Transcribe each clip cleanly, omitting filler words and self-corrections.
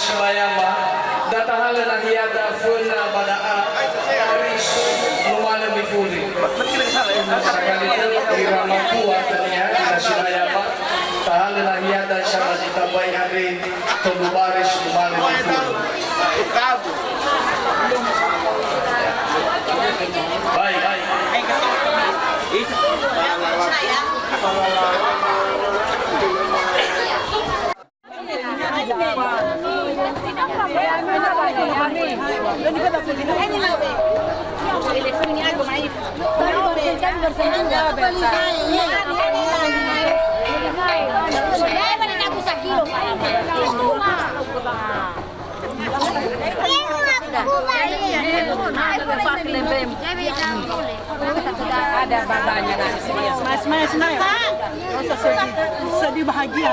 Simayama datahala na hiyada funa badaa aris lumala bifuri sakalito iramakuwa taniya na Simayama tahala na hiyada siya majitabay hari tulubaris lumala bifuri baik ada babanya mas sedih bahagia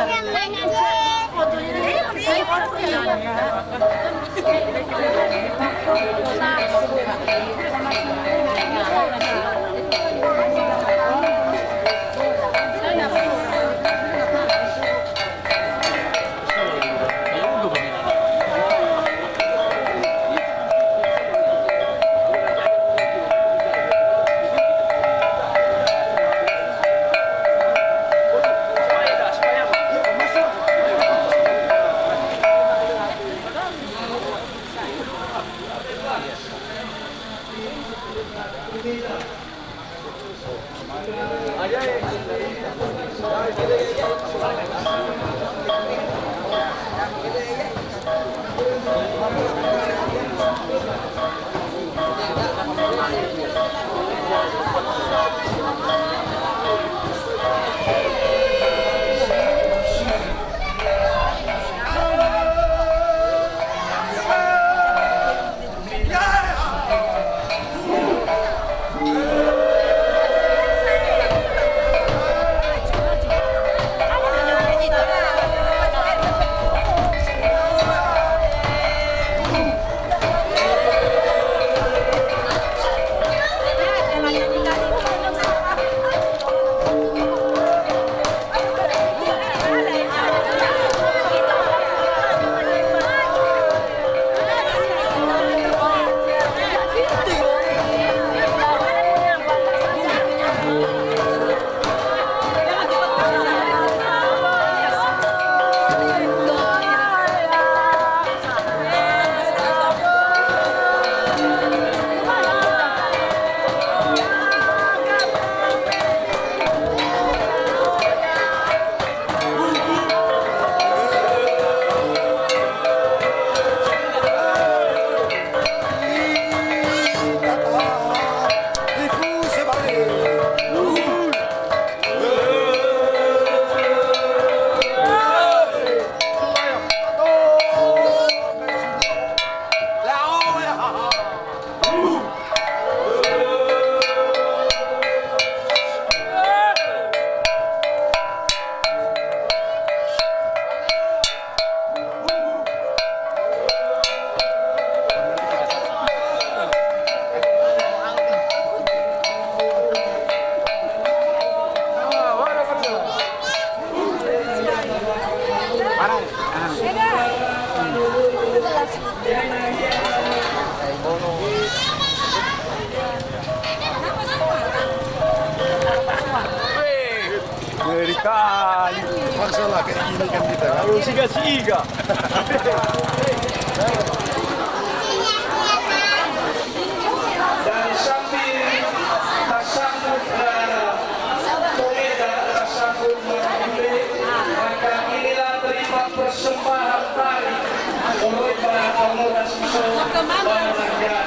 Kali masalah kayak gini kan kita harus siga-siga. Dari samping tasambut komeda tasambut berkulit, maka inilah terima persembahan tari oleh para pemuda susu Balaga.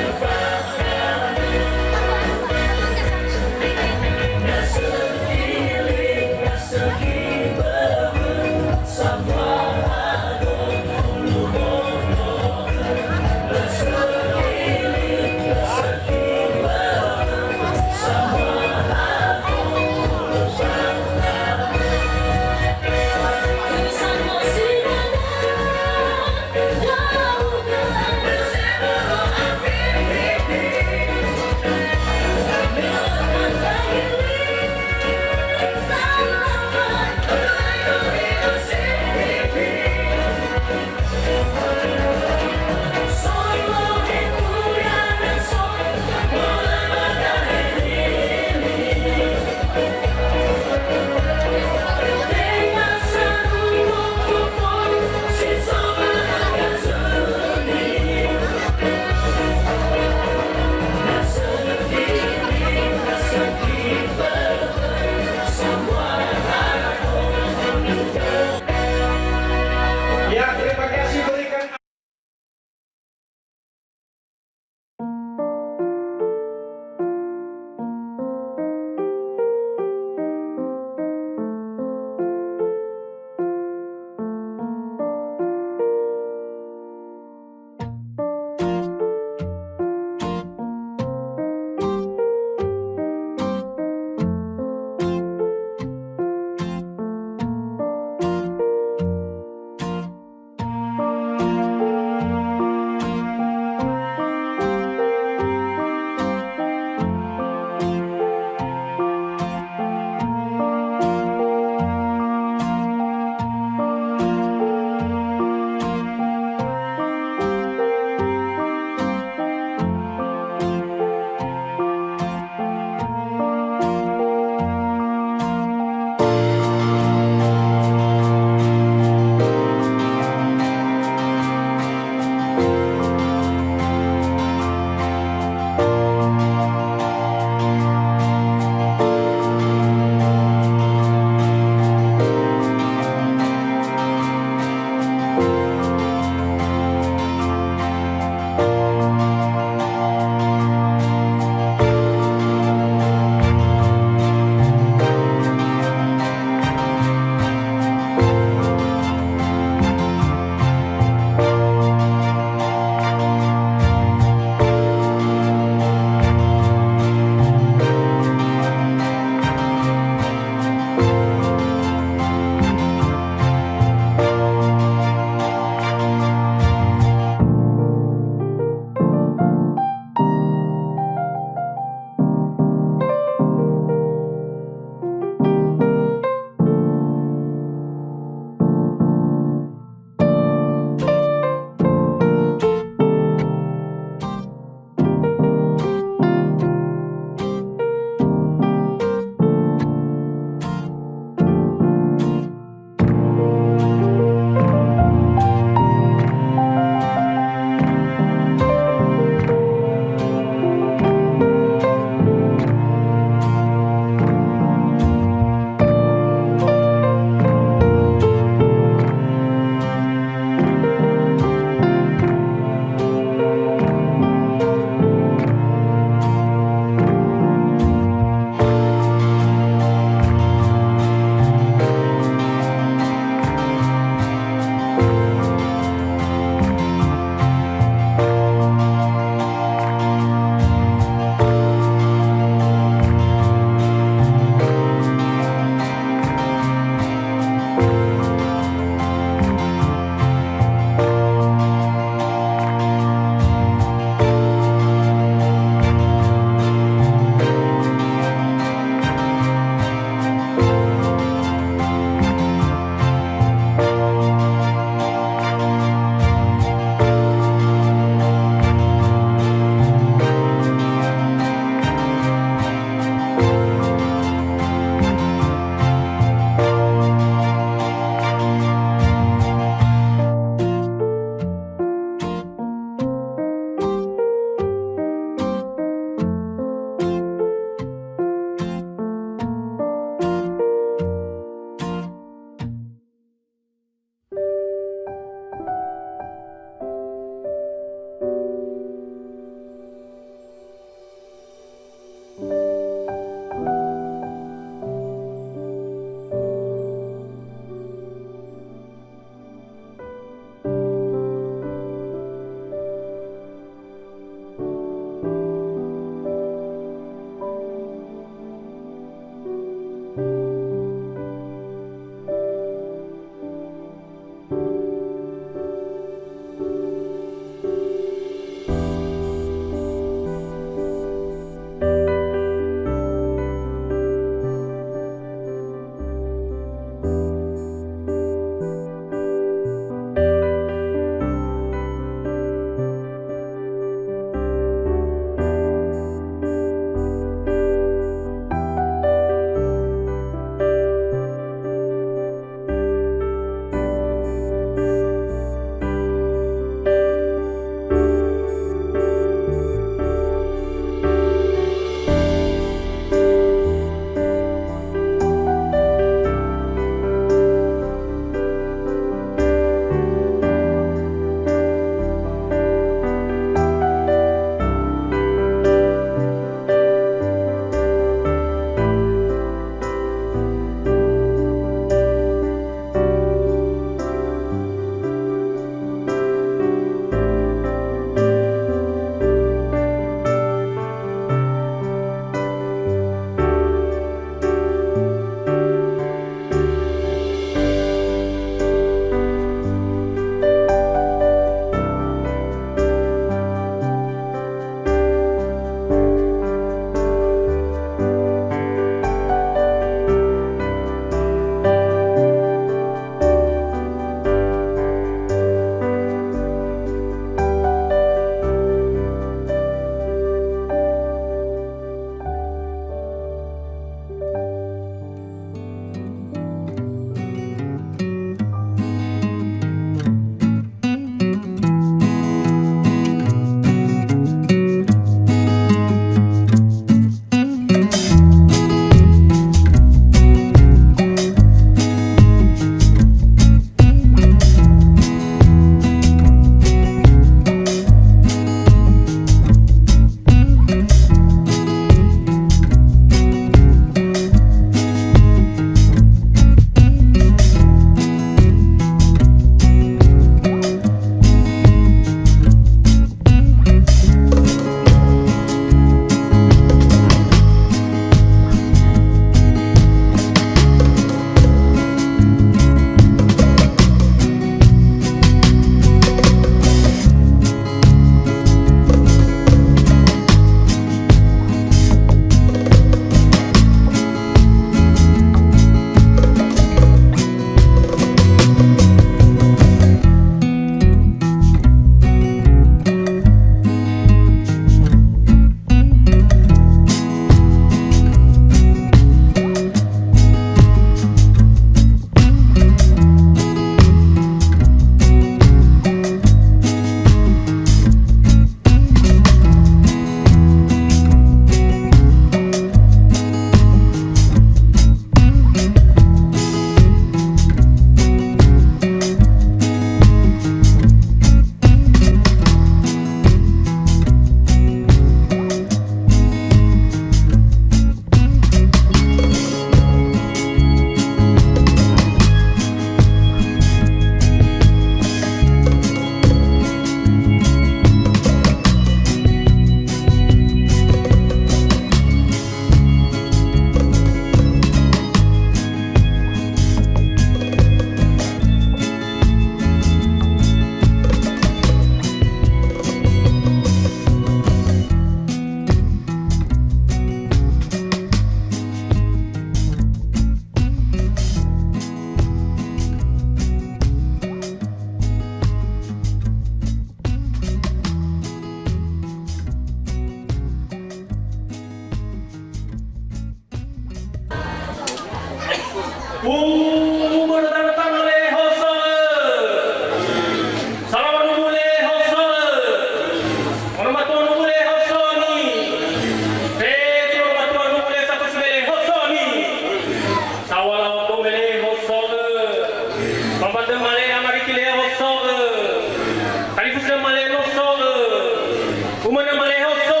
Umana maleho so.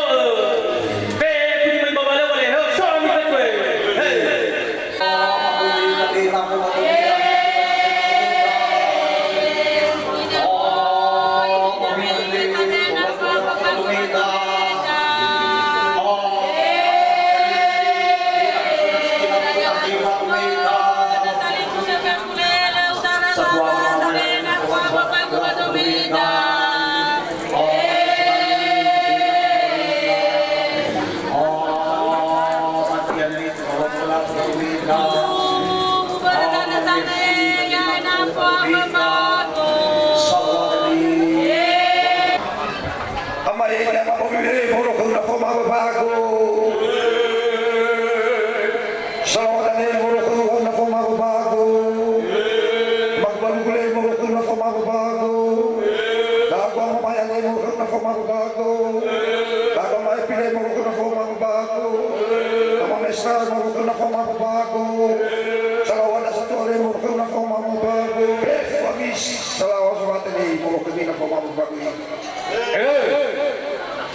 Pe, pudi may babalaw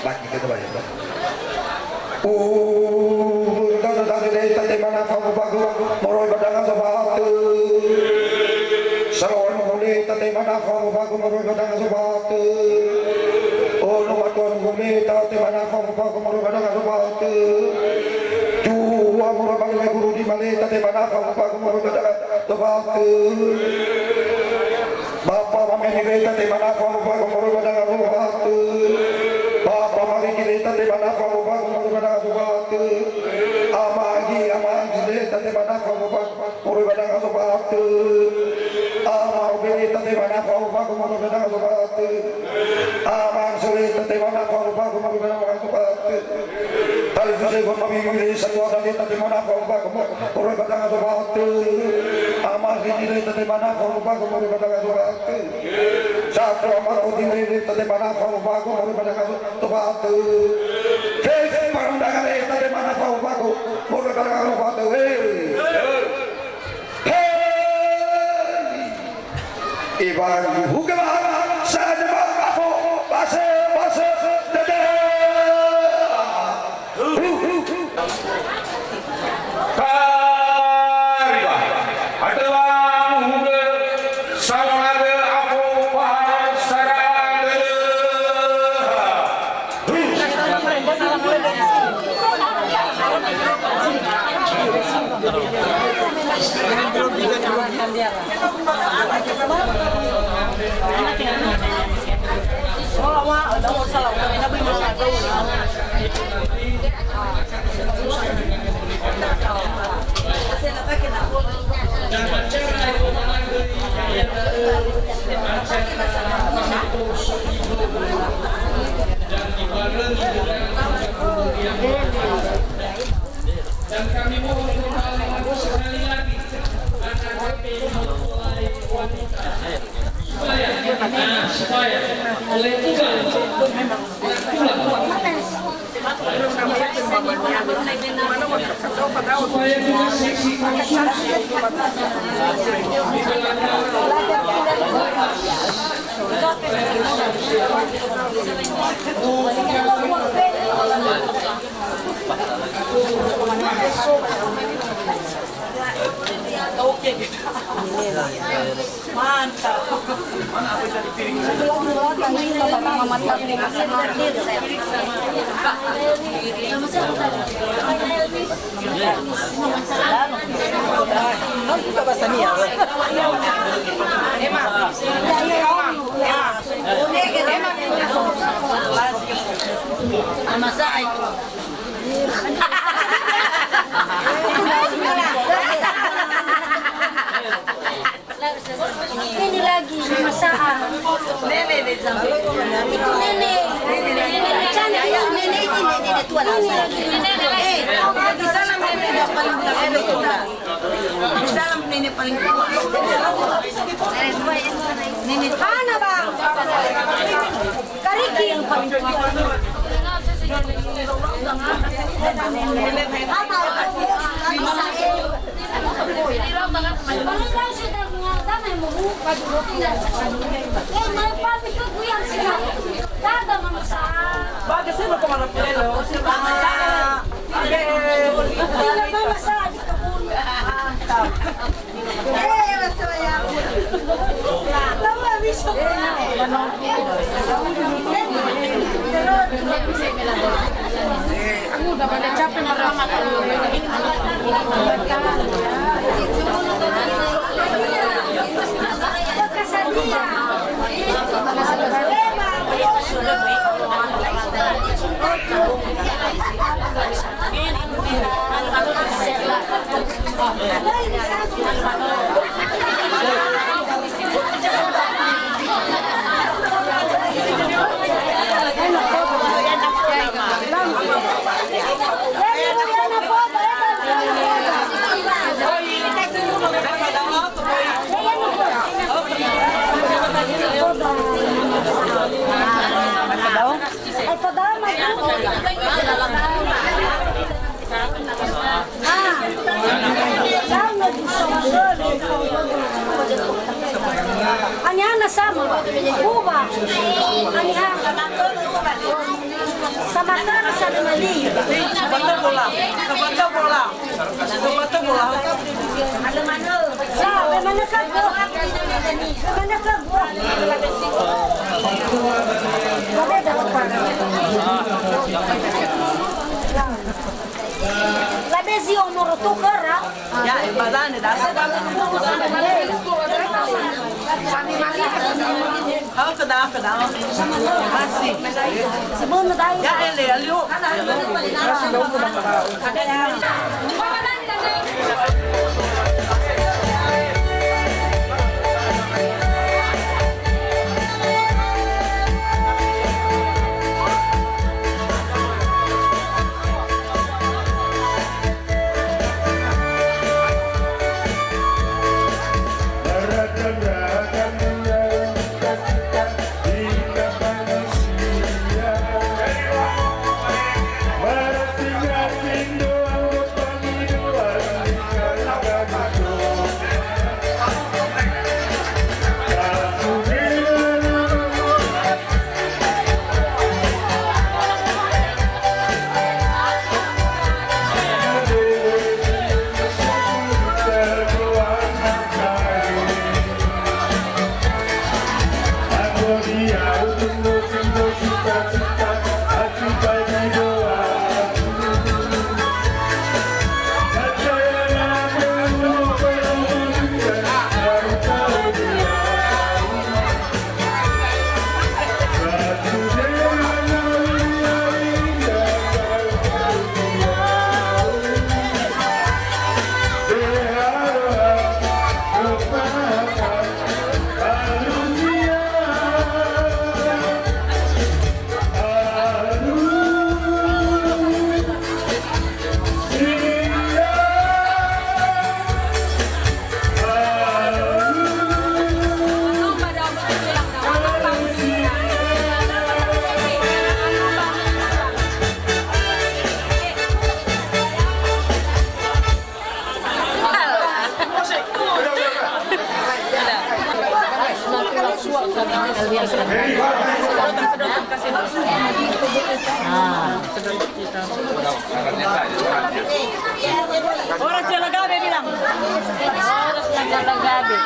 Laki kedua ya. Bapak meminta temana kamu bagus merupakan sesuatu. Bapak meminta temana kamu bagus merupakan sesuatu. Amagi minta temana kamu bagus merupakan sesuatu. Amang minta temana kamu bagus merupakan sesuatu. Amang minta temana kamu bagus merupakan sesuatu. Tali sudah memilih semua dan minta temana kamu bagus merupakan sesuatu. Amang minta temana kamu bagus merupakan sesuatu. Satu amat utimri tadi mana kau bagu baru pada kamu tebatu. Hei pandangan tadi mana kau bagu baru pada kamu tebatu. Hei ibarat bukan saja aku basa dada. Kariba adalah sama dan kami mohon kembali sekali lagi anak kami mempelai wanita supaya oleh Tuhan supaya dengan seksi konsumsi Oke, mantap. Bahasa Nias. Ini lagi saat. Nenek sampai Itu nenek. Cantik nenek ini nenek tua lah. di sana nenek yang paling tua. Di dalam nenek paling tua. Nenek Mana bang? Kariki yang paling tua. Aku udah pada capek meramat. Aniana sama, Cuba, Aniana, sama cara sama Mali. Sebentar bola. Ada mana? Sa, mana kago? Mana kago? Babe dapat mana? Labe si umur tukar, Ya, badan dah. Oh, kedua. Masih. sebelum tahu. Ya, liu. Orang Cilagabe bilang. Cilagabe.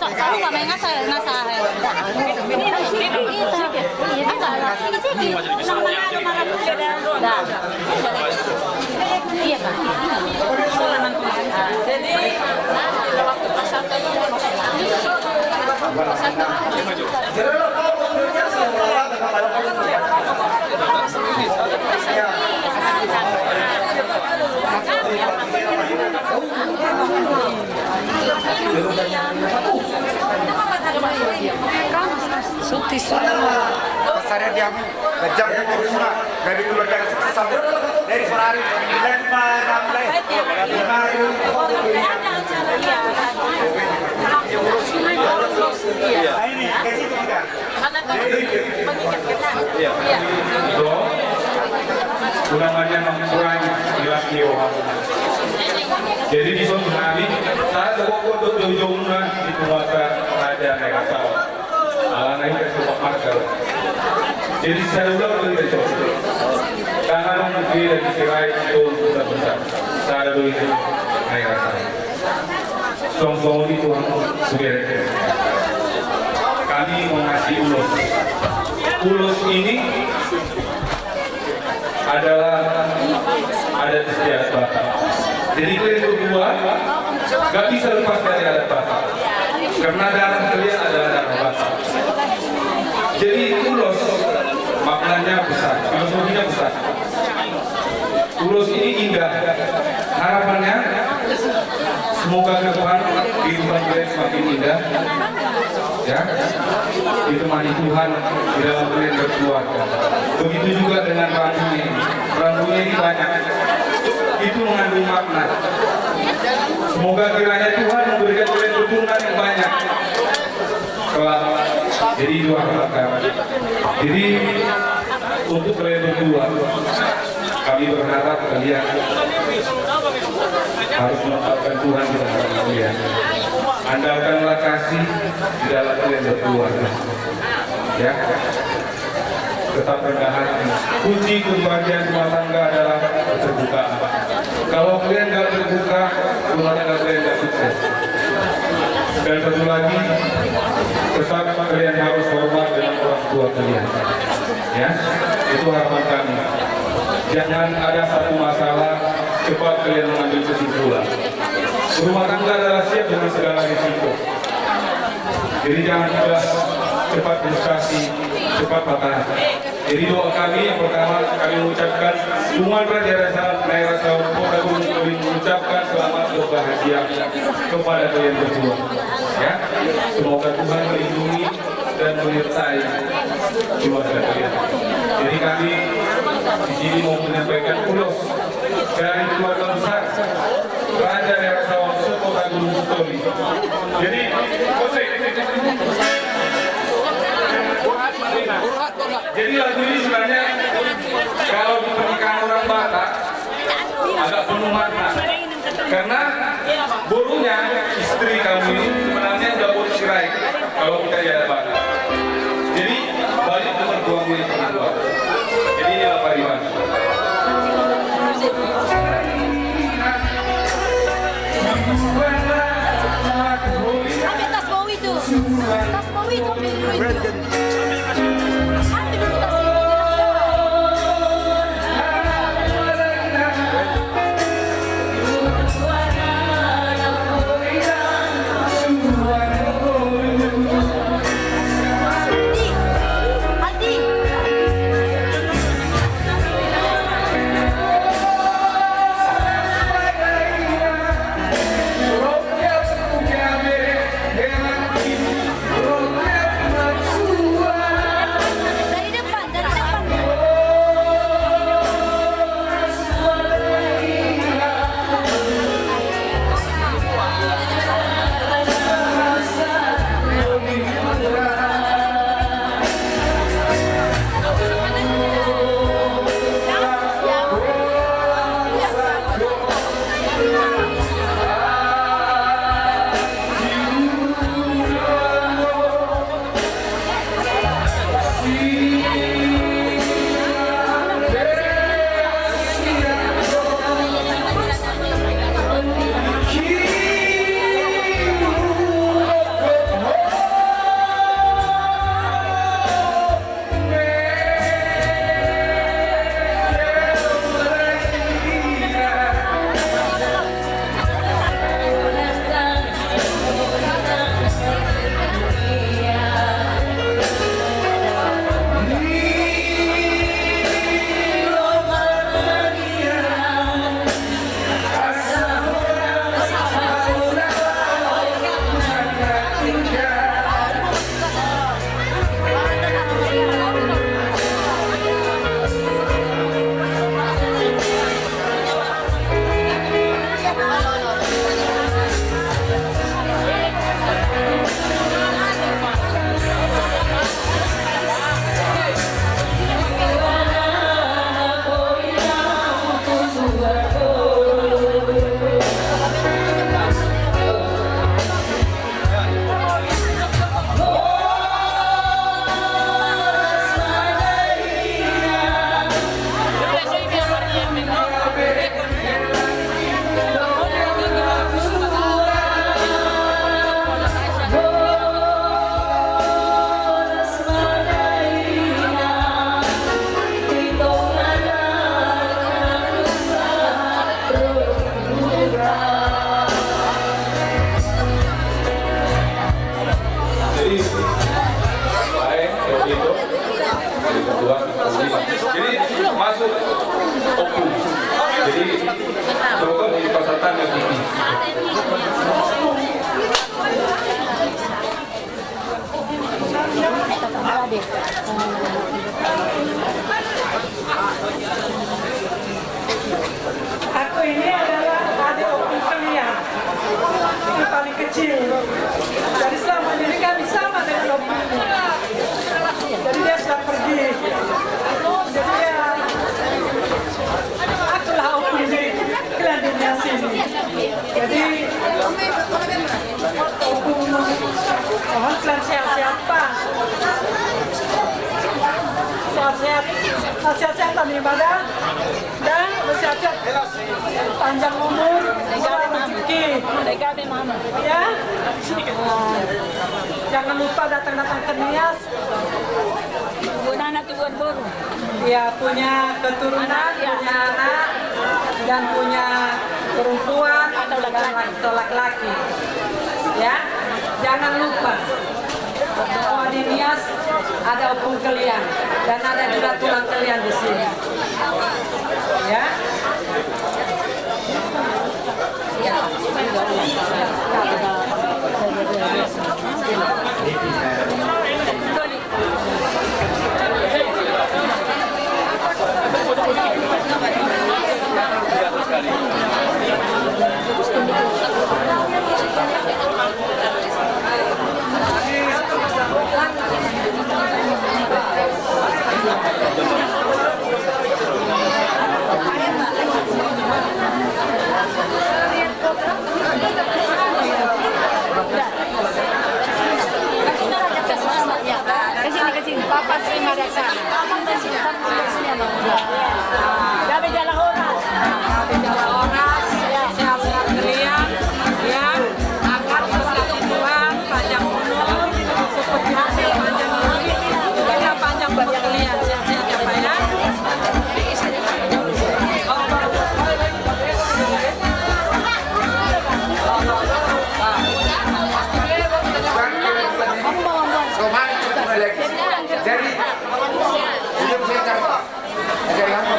Selalu nggak main ngasah. Iya kan? Jadi waktu pasar Pasarnya diam, kejam yang berumah, dari keluarga sukses dari sore hari, lima ramai, ini kasih kita. Ulangannya mengkurang jelas jadi di suatu hari saat pokok tujuannya di keluarga ada mereka tahu alangnya itu sebuah marker jadi saya ulang dari itu karena mungkin dari Selain itu besar saya dulu itu mereka tahu song-song itu sudah kami mengasih ulus ini adalah adat Nias Batak. Jadi kedua nggak bisa lepas dari adat Batak karena darah kalian adalah darah Batak. Jadi ulos maknanya maknanya besar, filosofinya besar. Ulos ini indah. Harapannya semoga ke depan kehidupan kalian semakin indah, ya, ditemani Tuhan di dalam kalian berkeluarga. Begitu juga dengan rambunya. Rambunya ini banyak, itu mengandung makna. Semoga kiranya Tuhan memberikan kalian keturunan yang banyak. Jadi itu harapan. Jadi untuk kalian berdua, kami berharap kalian harus menetapkan Tuhan di dalam kalian. Andalkanlah kasih di dalam kalian berdua, ya. Tetap rendah hati. Kunci kebahagiaan rumah tangga adalah keterbukaan. Kalau kalian nggak terbuka, rumah tangga kalian nggak sukses. Dan satu lagi, tetap kalian harus hormat dengan orang tua kalian, ya. Itu harapan kami. Jangan ada satu masalah cepat kalian mengambil kesimpulan. Rumah tangga adalah siap dengan segala risiko. Jadi jangan mudah cepat frustasi, cepat patah. Jadi doa kami yang pertama kami mengucapkan Tuhan Raja Rasa mengucapkan selamat berbahagia kepada kalian berdua. Ya, semoga Tuhan melindungi dan menyertai keluarga kalian. Jadi kami di sini mau menyampaikan ulos dari keluarga besar Raja Rasa suku Story. Jadi, jadi lagu ini sebenarnya kalau di pernikahan orang Batak agak penuh makna, karena burunya istri kami sebenarnya udah buat cerai kalau kita di Adat Batak. Jadi balik ke mertuamu yang kedua. Jadi ini apa Iwan? Ambil tas Bowie tuh. Tas Bowie tuh ambil dulu itu. Ambil dulu tas itu. Roh termasuk opung. Jadi contoh di peserta yang tinggi. Aku ini adalah adik opung kalian. Ini paling kecil. Jadi selama ini kami sama dengan opung. Jadi dia sudah pergi. Jadi ya, akulah opung di klan di Nias ini. Jadi opung mohon klan sehat-sehat Pak. Sehat-sehat dalam ibadah dan bersehat-sehat panjang umur, besar rezeki. Ya, jangan lupa datang-datang ke Nias. Ya, punya keturunan, punya anak, dan punya perempuan atau laki-laki. Ya, jangan lupa. Bahwa di Nias ada opung kalian dan ada juga tulang kalian di sini. Ya. Papa terima dari sana. Kami jalan orang. Sehat-sehat kalian. Ya, agar berkati Tuhan panjang umur, seperti hasil panjang umur. Kita panjang umur kalian. Sehat-sehat ya Pak ya. Jadi, belum saya cari. Dari apa?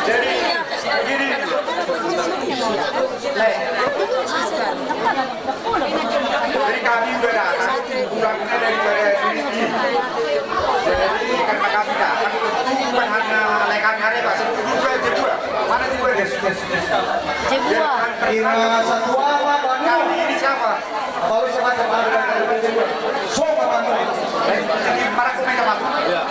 Jadi, begini. Jadi kami sudah datang, pulangnya daripada sini. Jadi karena kami datang, bukan hanya lekan hari, Pak. Kedua. Mana juga ada Kedua. satu awal kali ini siapa? Baru semacam semua bantu. Jadi para komentar masuk. Ya.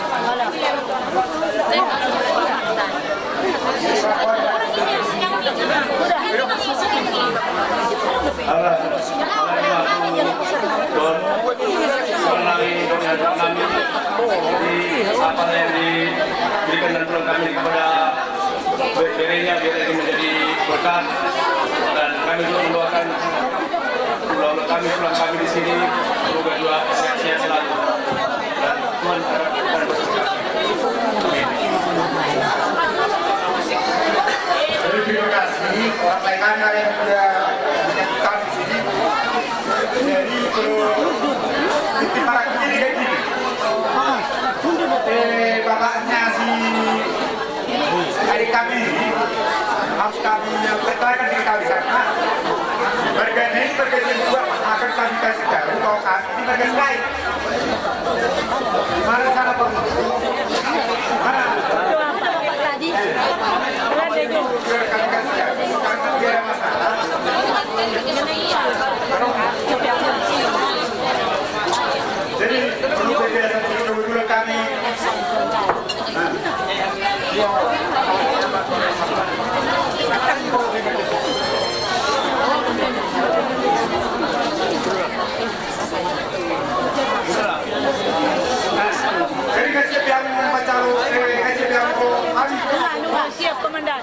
Apa yang diberikan dan pulang kami kepada berinya biar ini menjadi berkah, dan kami juga mendoakan pulang kami di sini semoga juga sehat-sehat selalu dan Tuhan akan berkah. Terima kasih orang lekan yang sudah menyebutkan di sini. Jadi bukti para kecil kayak gini. Bapaknya si adik kami harus kami pertahankan diri kami karena berganda ini berganda dua akan kami kasih tahu kalau kami ini berganda lain. Mana sana Pak? Mana? Kami kasih tahu karena biar masalah. Jadi perlu saya dulu kami. Jadi kasih yang macam kasih yang Siap komandan.